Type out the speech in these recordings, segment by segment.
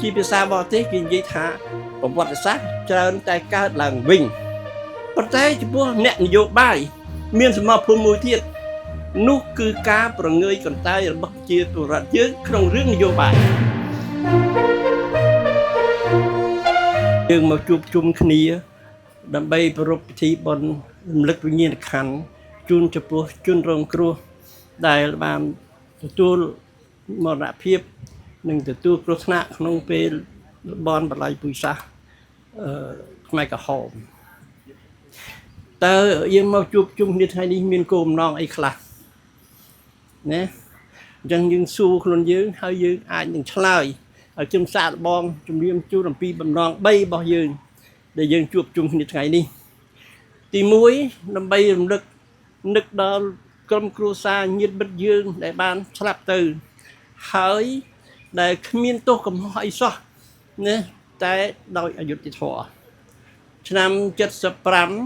ជាភាសាបរទេសគេនិយាយថាប្រវត្តិសាស្ត្រច្រើនតែកើតឡើងវិញប៉ុន្តែចំពោះអ្នកនយោបាយមានសមត្ថភាពមួយទៀតនោះគឺការប្រងើយកន្តើយរបស់ប្រជាពលរដ្ឋយើងក្នុងរឿងនយោបាយយើងមកជួបជុំគ្នាដើម្បីប្រារព្ធពិធីបុណ្យរំលឹកវិញ្ញាណក្ខន្ធជូនចំពោះជនរងគ្រោះដែលបានទទួលមរណភាពនិងទទួលគ្រោះថ្នាក់ក្នុងពេលបនបល័យពុយសាសខ្មែរក្រហមតើយើងមកជួបជុំគ្នាថ្ងៃនេះមានគោលបំណងអីខ្លះណាអញ្ចឹងយើងសួរខ្លួនយើងហើយយើងអាចនឹងឆ្លើយឲ្យជំសាកបងជំរាបជូនអំពីបំណង3របស់យើងដែលយើងជួបជុំគ្នាថ្ងៃនេះទី1ដើម្បីរំលឹកនឹកដល់ក្រុមគ្រួសារញាតិមិត្តយើងដែលបានស្លាប់ទៅហើយដែលគ្មានទោសកំហុសអីសោះណាតែដោយអយុត្តិធម៌ឆ្នាំ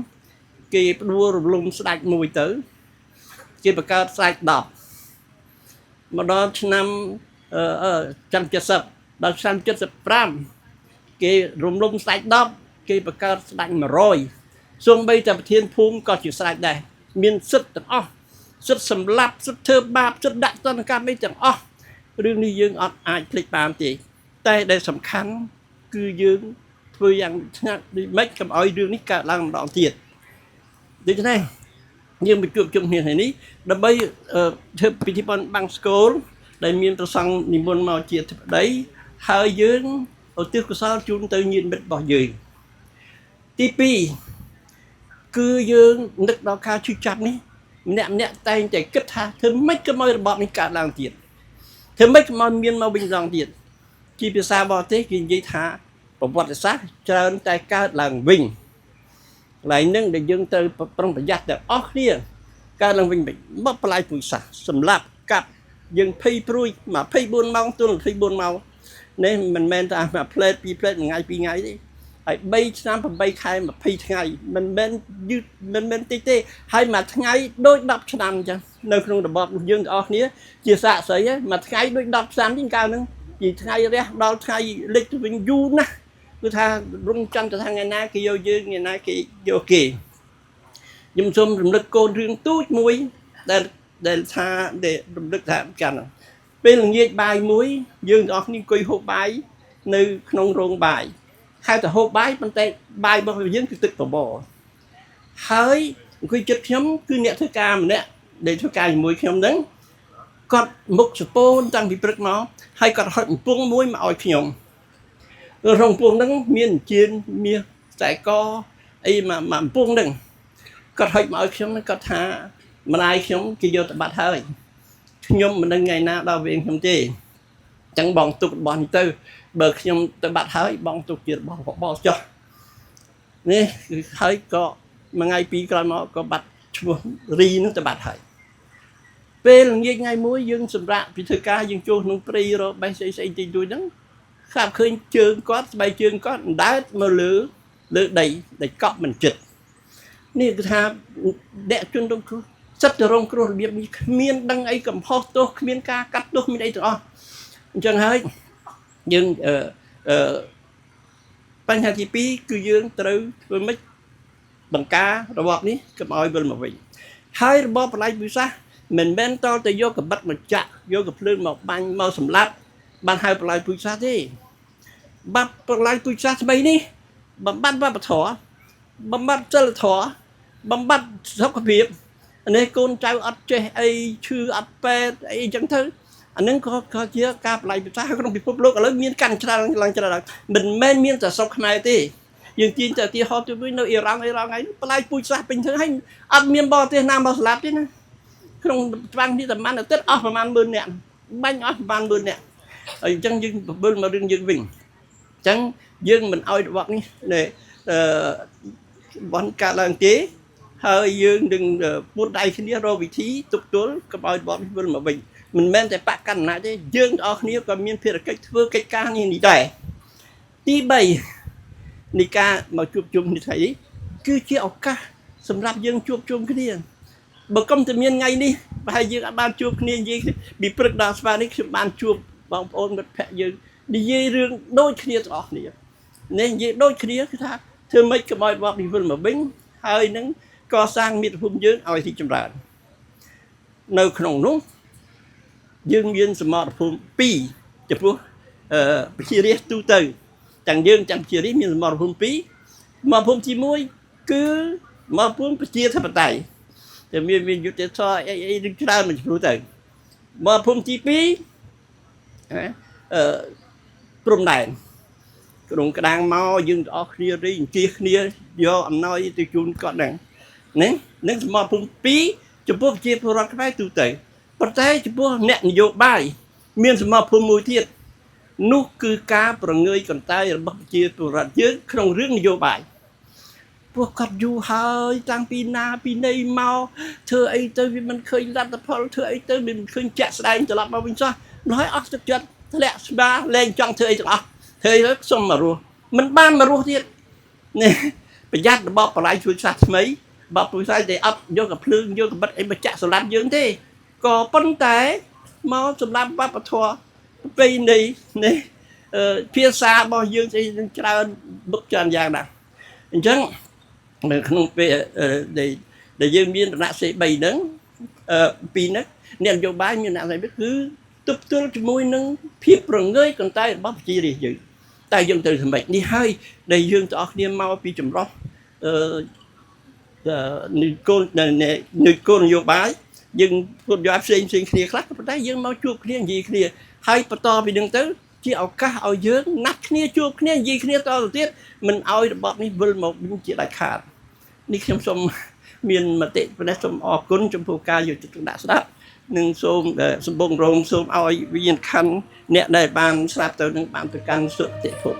75គេផ្ដួលរំលំស្ដេចមួយទៅគេបង្កើតស្ដេច10មកដល់ឆ្នាំ70ដល់ឆ្នាំ75គេរំលំស្ដេច10គេបង្កើតស្ដេច100សូម្បីតែប្រធានភូមិក៏ជាស្ដេចដែរមានសិទ្ធិទាំងអស់សិទ្ធិសម្លាប់សិទ្ធិធ្វើបាបសិទ្ធិដាក់ទណ្ឌកម្មអីទាំងអស់រឿងនេះយើងអត់អាចភ្លេចបានទេតែដែលសំខាន់គឺយើងធ្វើយ៉ាងឆ្ងាត់ដូចម៉េចកុំឲ្យរឿងនេះកើតឡើងម្ដងទៀតដូច្នេះយើងមកជួបជុំគ្នាថ្ងៃនេះដើម្បីធ្វើពិធីបុណ្យបង្ស្កូលដែលមានប្រសង់និមន្តមកជាធិបតីហើយយើងឧទ្ទិសកុសលជូនទៅញាតិមិត្តរបស់យើងទី2គឺយើងនឹកដល់ការឈឺចាប់នេះម្នាក់តែងតែគិតថាធ្វើម៉េចកុំឲ្យរបបនេះកើតឡើងទៀតធ្វើម៉េចកុំឲ្យមានមកវិញម្ដងទៀតជាភាសាបរទេសគេនិយាយថាប្រវត្តិសាស្ត្រច្រើនតែកើតឡើងវិញកន្លែងហ្នឹងដែលយើងត្រូវប្រុងប្រយ័ត្នទាំងអស់គ្នាកើតឡើងវិញមកបលាយពុយសាសសម្រាប់កាប់យើងភ័យព្រួយ24ម៉ោងទល់24ម៉ោងនេះមិនមែនថាមួយផ្លេត2ផ្លេតមួយថ្ងៃ2ថ្ងៃទេហើយ3ឆ្នាំ8ខែ20ថ្ងៃមិនមែនយឺតមិនមែនតិចទេហើយមួយថ្ងៃដូច10ឆ្នាំអញ្ចឹងនៅក្នុងរបបយើងទាំងអស់គ្នាជាសាកស្រីហ្នឹងមួយថ្ងៃដូច10ឆ្នាំជាងកាលហ្នឹងពីថ្ងៃរះដល់ថ្ងៃលិចទៅវិញយូរណាស់គឺថារងចាំទៅថាថ្ងៃណាគេយកយើងថ្ងៃណាគេយកគេខ្ញុំសូមរំលឹកកូនរឿងទូចមួយដែលថាដែលរំលឹកថាកាន់ពេលល្ងាចបាយមួយយើងទាំងអស់គ្នាអង្គុយហូបបាយនៅក្នុងរោងបាយហៅទៅហូបបាយប៉ុន្តែបាយរបស់យើងគឺទឹកបបរហើយអង្គុយចិត្តខ្ញុំគឺអ្នកធ្វើការម្នាក់ដែលធ្វើការជាមួយខ្ញុំហ្នឹងគាត់មុខសពោនតាំងពីព្រឹកមកហើយគាត់ហុចកំពង់មួយមកឲ្យខ្ញុំក្នុងកំពង់ហ្នឹងមានជៀនមាសខ្សែកអីមកកំពង់ហ្នឹងគាត់ហុចមកឲ្យខ្ញុំគាត់ថាម្ដាយខ្ញុំគេយកទៅបាត់ហើយខ្ញុំមិនដឹងថ្ងៃណាដល់វិញខ្ញុំទេអញ្ចឹងបងទុករបស់នេះទៅបើខ្ញុំទៅបាត់ហើយបងទុកជារបស់បោះចុះនេះគឺហើយក៏មួយថ្ងៃពីរក្រោយមកក៏បាត់ឈ្មោះរីនឹងទៅបាត់ហើយពេលល្ងាចថ្ងៃមួយយើងសម្រាប់ពីធ្វើការយើងចូលក្នុងព្រៃរកបេះស្អីស្អីតិចតួចហ្នឹងស្រាប់ឃើញជើងគាត់ស្បែកជើងគាត់អណ្ដើតមកលើដីដែលកក់មិនចិត្តនេះគឺថាអ្នកជនរងគ្រោះសិតទៅរងគ្រោះរបៀបនេះគ្មានដឹងអីកំហុសទោសគ្មានការកាត់ទោសមានអីទាំងអស់អញ្ចឹងហើយយើងបញ្ហាទី2គឺយើងត្រូវធ្វើម៉េចបង្ការរបបនេះកុំឲ្យវិលមកវិញហើយរបបបល័យពុយសាសមិនមែនតទៅយកកបិតមកចាក់យកកភ្លើងមកបាញ់មកសម្លាប់បានហៅបល័យពុយសាសទេបាត់បល័យពុយសាសស្បីនេះបំបត្តិវប្បធម៌បំបត្តិសិលធម៌បំបត្តិសុខភាពនេះកូនចៅអត់ចេះអីឈឺអត់ពេទ្យអីចឹងទៅអានឹងក៏ជាការបល័យពុយសាសក្នុងពិភពលោកឥឡូវមានកាន់ច្រើនឡើងច្រើនមិនមែនមានតែស្រុកខ្មែរទេយើងទាញទៅទីហោទៅវិញនៅអ៊ីរ៉ង់ហើយបល័យពុយសាសពេញធ្វើឲ្យអត់មានបរទេសណាមកស្លាប់ទេណាក្នុងច្បាំងនេះតែមិនទៅអស់ប្រហែល10000នាក់បាញ់អស់ប្រហែល10000នាក់ហើយអញ្ចឹងយើងបបិលមករឿងយើងវិញអញ្ចឹងយើងមិនអោយរបបនេះបនកើតឡើងទេហើយយើងនឹងពួតដៃគ្នារកវិធីទប់ទល់កុំឲ្យរបបនេះវិលមកវិញមិនមែនតែបកកណ្ណាទេយើងទាំងអស់គ្នាក៏មានភារកិច្ចធ្វើកិច្ចការនេះដែរទី3នៃការមកជួបជុំនេះថ្ងៃនេះគឺជាឱកាសសម្រាប់យើងជួបជុំគ្នាបើកុំតែមានថ្ងៃនេះប្រហែលយើងអាចបានជួបគ្នានិយាយពីព្រឹកដល់ស្វានេះខ្ញុំបានជួបបងប្អូនមិត្តភក្តិយើង និយាយរឿងដូចគ្នាទាំងអស់គ្នានេះនិយាយដូចគ្នាគឺថាធ្វើម៉េចកុំឲ្យបបនេះវិលមកវិញហើយនឹងកសាងមាតុភូមិយើងឲ្យរីកចម្រើននៅក្នុងនោះយើងមានសមត្ថភាព2ចំពោះប្រជារាស្ត្រទូទៅទាំងយើងទាំងប្រជារាស្ត្រមានសមត្ថភាព2សមត្ថភាពទី1គឺសមត្ថភាពប្រជាធិបតេយ្យតែមានយុទ្ធសាស្ត្រអីនឹងច្រើនមិនព្រោះទៅសមត្ថភាពទី2ព្រំដែនក្នុងក្តាំងមកយើងទាំងអស់គ្នារីអញ្ជើញគ្នាយកអំណោយទៅជូនគាត់ហ្នឹងនឹងសមត្ថភាព2ចំពោះប្រជាពលរដ្ឋខ្មែរទូទៅប៉ុន្តែចំពោះអ្នកនយោបាយមានសមត្ថភាពមួយទៀតនោះគឺការប្រងើយកន្តើយរបស់ប្រជាពលរដ្ឋយើងក្នុងរឿងនយោបាយពួកគាត់យូរហើយតាំងពីណាពីណីមកធ្វើអីទៅវាមិនឃើញលទ្ធផលធ្វើអីទៅវាមិនឃើញចាក់ស្ដែងត្រឡប់មកវិញសោះនោះឲ្យអស់ទឹកចិត្តធ្លាក់ស្បាលែងចង់ធ្វើអីទាំងអស់ធ្វើទៅសុំមករស់មិនបានមករស់ទៀតនេះប្រយ័ត្នរបបបលាយជួយសាសថ្មីបបពុយសាយតែអត់យកកភ្លើងយកកបិតអីមកចាក់សម្លាប់យើងទេក៏ប៉ុន្តែមកសម្លាប់វប្បធម៌ប្រពៃណីនេះភាសារបស់យើងស្អីនឹងច្រើនបុកច្រើនយ៉ាងណាស់អញ្ចឹងនៅក្នុងពេលដែលយើងមានដំណាក់សេ3ហ្នឹងពីរហ្នឹងអ្នកនយោបាយមានដំណាក់សេគឺទប់ទល់ជាមួយនឹងភាពប្រងើយកន្តើយរបស់ប្រជារាស្ត្រយើងតែយើងត្រូវធ្វើម៉េចនេះហើយដែលយើងទាំងអស់គ្នាមកពីចម្រោះនយោបាយនយោបាយយើងពុតយកផ្សេងគ្នាខ្លះប៉ុន្តែយើងមកជួបគ្នានិយាយគ្នាហើយបន្តពីនឹងទៅជាឱកាសឲ្យយើងណាត់គ្នាជួបគ្នានិយាយគ្នាតទៅទៀតមិនឲ្យរបបនេះវិលមកវិញជាដាច់ខាតនេះខ្ញុំសូមមានមតិប៉ុណ្ណេះសូមអរគុណចំពោះការយកចិត្តទុកដាក់ស្ដាប់និងសូមសម្បូររងសូមឲ្យវិញ្ញាណក្ខន្ធអ្នកដែលបានស្ដាប់ទៅនឹងបានទៅកាន់សុគតិភព